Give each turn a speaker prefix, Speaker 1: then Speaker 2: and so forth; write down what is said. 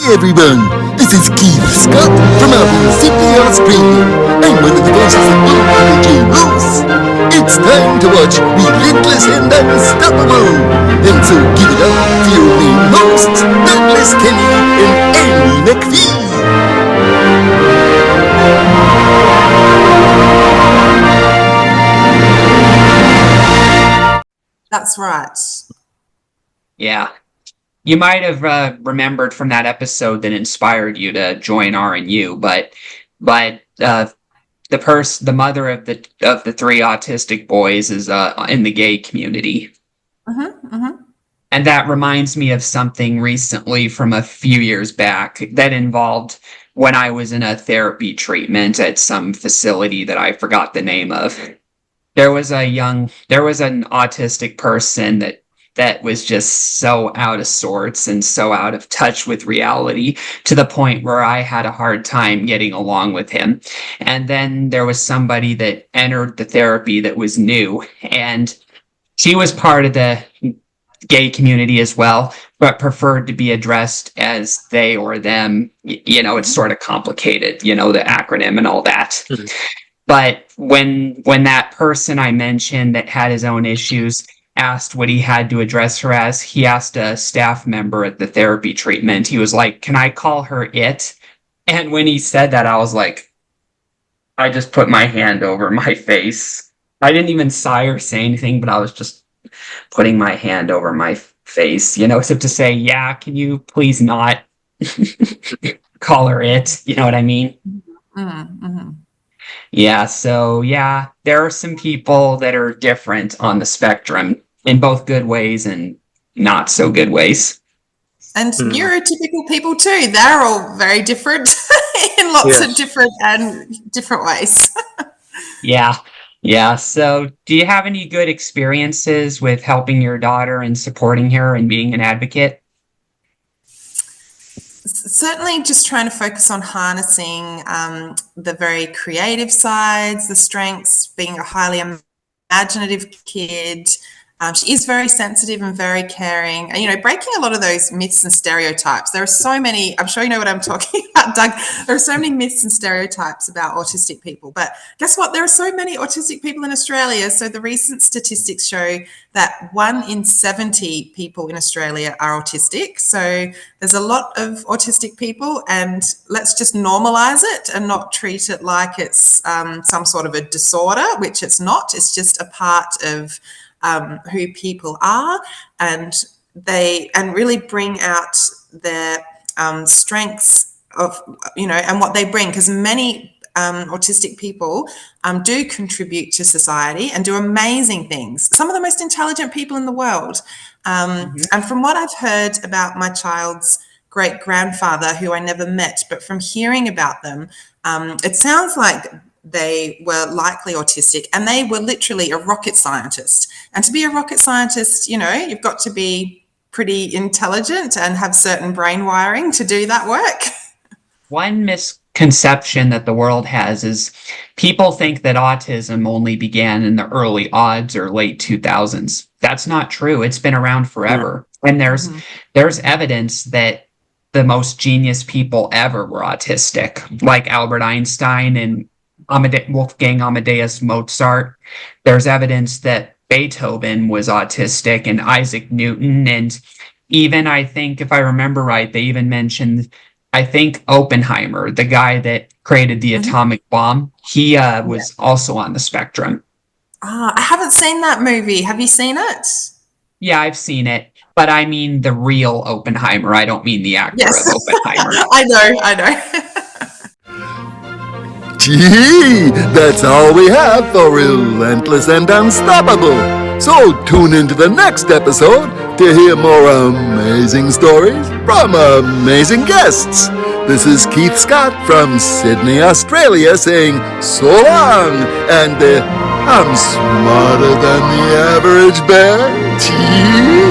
Speaker 1: everyone, this is Keith Scott from out in Sydney, Australia. I'm one of the voices that will energy loose. It's time to watch Relentless and Unstoppable. And so give it up for your main hosts, Douglas Kenny and Andy McPhee.
Speaker 2: That's right.
Speaker 3: Yeah. You might have remembered from that episode that inspired you to join RNU, but the mother of the three autistic boys is in the gay community. And that reminds me of something recently from a few years back that involved when I was in a therapy treatment at some facility that I forgot the name of. There was an autistic person that was just so out of sorts and so out of touch with reality to the point where I had a hard time getting along with him. And then there was somebody that entered the therapy that was new, and she was part of the gay community as well, but preferred to be addressed as they or them. You know, it's sort of complicated, you know, the acronym and all that. But when that person I mentioned that had his own issues asked what he had to address her as, he asked a staff member at the therapy treatment. He was like, "Can I call her it?" And when he said that, I was like, I just put my hand over my face. I didn't even sigh or say anything, but I was just putting my hand over my face, you know, so to say, yeah, can you please not call her it? You know what I mean? Yeah, so yeah, there are some people that are different on the spectrum in both good ways and not so good ways.
Speaker 2: And neurotypical people too, they're all very different in lots of different ways.
Speaker 3: Yeah. So do you have any good experiences with helping your daughter and supporting her and being an advocate?
Speaker 2: Certainly just trying to focus on harnessing the very creative sides, the strengths, being a highly imaginative kid. She is very sensitive and very caring, and, you know, breaking a lot of those myths and stereotypes. There are so many, I'm sure you know what I'm talking about, Doug. There are so many myths and stereotypes about autistic people, but guess what? There are so many autistic people in Australia. So the recent statistics show that 1 in 70 people in Australia are autistic. So there's a lot of autistic people, and let's just normalize it and not treat it like it's some sort of a disorder, which it's not. It's just a part of who people are, and really bring out their strengths of, you know, and what they bring, because many autistic people do contribute to society and do amazing things. Some of the most intelligent people in the world. And from what I've heard about my child's great-grandfather, who I never met, but from hearing about them, it sounds like they were likely autistic, and they were literally a rocket scientist. And to be a rocket scientist, you know, you've got to be pretty intelligent and have certain brain wiring to do that work.
Speaker 3: One misconception that the world has is people think that autism only began in the early odds or late 2000s. That's not true. It's been around forever. And there's evidence that the most genius people ever were autistic, like Albert Einstein and Wolfgang Amadeus Mozart. There's evidence that Beethoven was autistic, and Isaac Newton, and even, I think, if I remember right, they even mentioned, I think, Oppenheimer, the guy that created the atomic bomb. He was also on the spectrum.
Speaker 2: I haven't seen that movie. Have you seen it?
Speaker 3: Yeah, I've seen it, but I mean the real Oppenheimer. I don't mean the actor of Oppenheimer.
Speaker 2: I know.
Speaker 1: Gee, that's all we have for Relentless and Unstoppable. So tune into the next episode to hear more amazing stories from amazing guests. This is Keith Scott from Sydney, Australia, saying so long, and I'm smarter than the average bear. Gee.